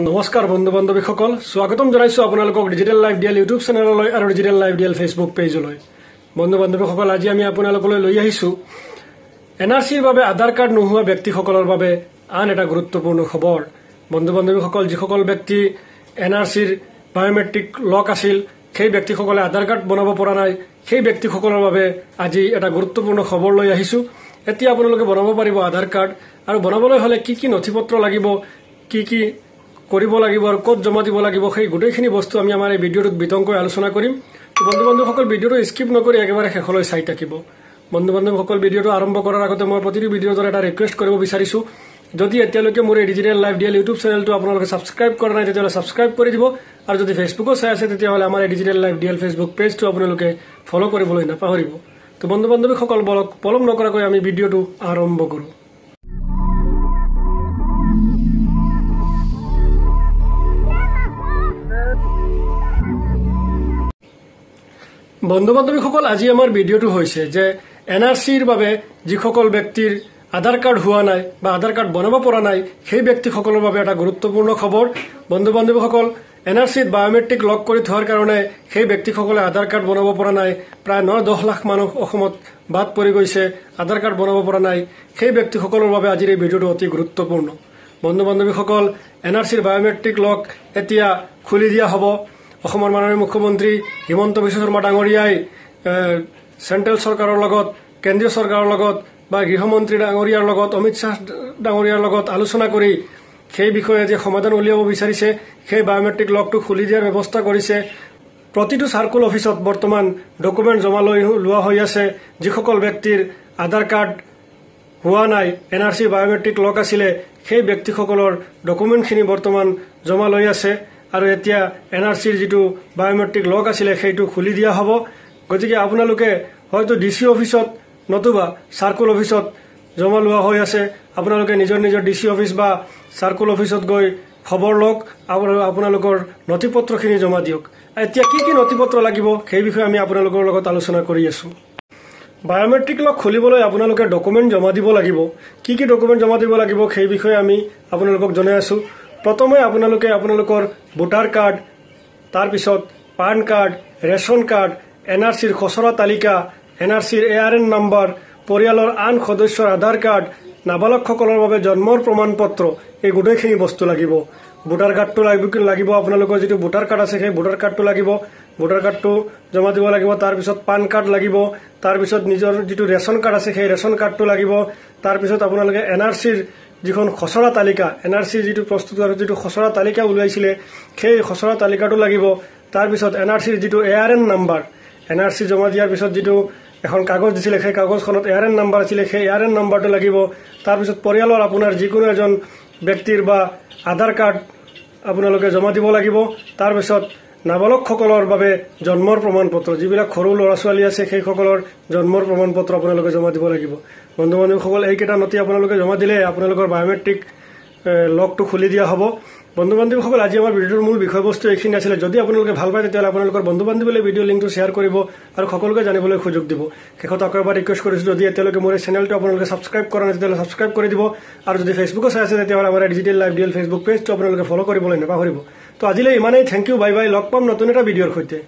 নমস্কাৰ বন্ধু বান্ধৱীসকল, স্বাগতম জনাইছো আপোনালোকক ডিজিটেল লাইভ ডিএল ইউটিউব চেনেললৈ আৰু ডিজিটেল লাইভ ডিএল ফেচবুক পেজলৈ। বন্ধু বান্ধৱীসকল, আজি আমি আপোনালোকলৈ লৈ আহিছো এনআৰচিৰ বাবে আধাৰ কাৰ্ড নোহোৱা ব্যক্তিসকলৰ বাবে আন এটা গুৰুত্বপূৰ্ণ খবৰ। বন্ধু বান্ধৱীসকল, যিসকল ব্যক্তি এনআৰচিৰ বায়োমেট্ৰিক লক আছিল, সেই ব্যক্তিসকলে আধাৰ কাৰ্ড বনাব পৰা নাই, সেই ব্যক্তিসকলৰ বাবে আজি এটা গুৰুত্বপূৰ্ণ খবৰ লৈ আহিছো। এতিয়া আপোনালোকে বনাব পাৰিব আধাৰ কাৰ্ড, আৰু বনাবলৈ হলে কি কি নথিপত্ৰ লাগিব, কি কি কৰিব লাগিব আৰু ক'ত জমা দিব লাগিব, সেই গোটেইখিনি বস্তু আমি আমাৰ এই ভিডিঅ'টোত বিতংকৈ আলোচনা কৰিম। বন্ধু বান্ধৱীসকল, ভিডিঅ'টো স্কিপ নকৰি একেবাৰে শেষলৈ চাই থাকিব। বন্ধু বান্ধৱীসকল, ভিডিঅ'টো আৰম্ভ কৰাৰ আগতে মই প্ৰতিটো ভিডিঅ'ৰ দৰে এটা ৰিকুৱেষ্ট কৰিব বিচাৰিছো, যদি এতিয়ালৈকে মোৰ এই ডিজিটেল লাইভ ডিএল ইউটিউব চেনেলটো আপোনালোকে ছাবস্ক্ৰাইব কৰা নাই তেতিয়াহ'লে ছাবস্ক্ৰাইব কৰি দিব, আৰু যদি ফেচবুকত চাই আছে তেতিয়াহ'লে আমাৰ এই ডিজিটেল লাইভ ডিএল ফেচবুক পেজটো আপোনালোকে ফ'ল' কৰিবলৈ নাপাহৰিব। তো বন্ধু বান্ধৱীসকল, বলক পলম নকৰাকৈ আমি ভিডিঅ'টো আৰম্ভ কৰোঁ। বন্ধু বান্ধৱীসকল, আজি আমাৰ ভিডিঅ'টো হৈছে যে এনআৰচিৰ বাবে যিসকল ব্যক্তিৰ আধাৰ কাৰ্ড হোৱা নাই বা আধাৰ কাৰ্ড বনাব পৰা নাই, সেই ব্যক্তিসকলৰ বাবে এটা গুৰুত্বপূৰ্ণ খবৰ। বন্ধু বান্ধৱীসকল, এনআৰচিত বায়োমেট্ৰিক লক কৰি থোৱাৰ কাৰণে সেই ব্যক্তিসকলে আধাৰ কাৰ্ড বনাব পৰা নাই। প্ৰায় 9-10 লাখ মানুহ অসমত বাদ পৰি গৈছে, আধাৰ কাৰ্ড বনাব পৰা নাই। সেই ব্যক্তিসকলৰ বাবে আজিৰ এই ভিডিঅ'টো অতি গুৰুত্বপূৰ্ণ। বন্ধু বান্ধৱীসকল, এনআৰচিৰ বায়োমেট্ৰিক লক এতিয়া খুলি দিয়া হ'ব। অসমৰ মাননীয় মুখ্যমন্ত্ৰী হিমন্ত বিশ্ব শৰ্মা ডাঙৰীয়াই চেণ্ট্ৰেল চৰকাৰৰ লগত, কেন্দ্ৰীয় চৰকাৰৰ লগত বা গৃহমন্ত্ৰী ডাঙৰীয়াৰ লগত, অমিত শ্বাহ ডাঙৰীয়াৰ লগত আলোচনা কৰি সেই বিষয়ে যে সমাধান উলিয়াব বিচাৰিছে, সেই বায়োমেট্ৰিক লকটো খুলি দিয়াৰ ব্যৱস্থা কৰিছে। প্ৰতিটো চাৰ্কুল অফিচত বৰ্তমান ডকুমেণ্ট জমা লোৱা হৈ আছে। যিসকল ব্যক্তিৰ আধাৰ কাৰ্ড হোৱা নাই, এনআৰচি বায়োমেট্ৰিক লক আছিলে, সেই ব্যক্তিসকলৰ ডকুমেণ্টখিনি বৰ্তমান জমা লৈ আছে। আৰু এতিয়া এনআৰচিৰ যিটো বায়োমেট্ৰিক লক আছিলে সেইটো খুলি দিয়া হ'ব। গতিকে আপোনালোকে হয়তো ডিচি অফিচত নতুবা চাৰ্কুল অফিচত জমা লোৱা হৈ আছে, আপোনালোকে নিজৰ নিজৰ ডিচি অফিচ বা চাৰ্কুল অফিচত গৈ খবৰ লওক আৰু আপোনালোকৰ নথিপত্ৰখিনি জমা দিয়ক। এতিয়া কি কি নথিপত্ৰ লাগিব সেই বিষয়ে আমি আপোনালোকৰ লগত আলোচনা কৰি আছোঁ। বায়োমেট্ৰিক লক খুলিবলৈ আপোনালোকে ডকুমেণ্ট জমা দিব লাগিব। কি কি ডকুমেণ্ট জমা দিব লাগিব সেই বিষয়ে আমি আপোনালোকক জনাই আছোঁ। প্ৰথমে আপোনালোকে আপোনালোকৰ ভোটাৰ কাৰ্ড, তাৰপিছত পান কাৰ্ড, ৰেচন কাৰ্ড, এনআৰচিৰ খচৰা তালিকা, এনআৰচিৰ ARN নাম্বাৰ, পৰিয়ালৰ আন সদস্যৰ আধাৰ কাৰ্ড, নাবালকসকলৰ বাবে জন্মৰ প্ৰমাণ পত্ৰ, এই গোটেইখিনি বস্তু লাগিব। ভোটাৰ কাৰ্ডটো লাগিব, আপোনালোকৰ যিটো ভোটাৰ কাৰ্ড আছে সেই ভোটাৰ কাৰ্ডটো লাগিব, ভোটাৰ কাৰ্ডটো জমা দিব লাগিব। তাৰপিছত পান কাৰ্ড লাগিব, তাৰপিছত নিজৰ যিটো ৰেচন কাৰ্ড আছে সেই ৰেচন কাৰ্ডটো লাগিব। তাৰপিছত আপোনালোকে এনআৰচিৰ যিখন খচৰা তালিকা, এনআৰচিৰ যিটো প্ৰস্তুত আৰু যিটো খচৰা তালিকা উলিয়াইছিলে সেই খচৰা তালিকাটো লাগিব। তাৰপিছত এনআৰচিৰ যিটো ARN নাম্বাৰ, এনআৰচি জমা দিয়াৰ পিছত যিটো এখন কাগজ দিছিলে সেই কাগজখনত ARN নাম্বাৰ আছিলে, সেই ARN নাম্বাৰটো লাগিব। তাৰপিছত পৰিয়ালৰ আপোনাৰ যিকোনো এজন ব্যক্তিৰ বা আধাৰ কাৰ্ড আপোনালোকে জমা দিব লাগিব। তাৰপিছত নাবালকসকলৰ বাবে জন্মৰ প্ৰমাণ পত্ৰ, যিবিলাক সৰু ল'ৰা ছোৱালী আছে সেইসকলৰ জন্মৰ প্ৰমাণ পত্ৰ আপোনালোকে জমা দিব লাগিব। বন্ধু বান্ধৱীসকল, এইকেইটা নথি আপোনালোকে জমা দিলে আপোনালোকৰ বায়োমেট্ৰিক লকটো খুলি দিয়া হ'ব। বন্ধু বান্ধৱীসকল, আজি আমাৰ ভিডিঅ'ৰ মূল বিষয়বস্তু এইখিনি আছিলে। যদি আপোনালোকে ভাল পায় তেতিয়াহ'লে আপোনালোকৰ বন্ধু বান্ধৱীলৈ ভিডিঅ' লিংকটো শ্বেয়াৰ কৰিব আৰু সকলোকে জানিবলৈ সুযোগ দিব। শেষত আকৌ এবাৰ ৰিকুৱেষ্ট কৰিছোঁ, যদি এতিয়ালৈকে মোৰ এই চেনেলটো আপোনালোকে ছাবস্ক্ৰাইব কৰা নাই তেতিয়াহ'লে ছাবস্ক্ৰাইব কৰি দিব, আৰু যদি ফেচবুকত চাই আছে তেতিয়াহ'লে আমাৰ ডিজিটেল লাইভ ডিএল ফেচবুক পেজটো আপোনালোকে ফ'ল' কৰিবলৈ নাপাহৰিব। তো আজিলৈ ইমানেই। Thank U, bye bye. লগ পাম নতুন এটা ভিডিঅ'ৰ সৈতে।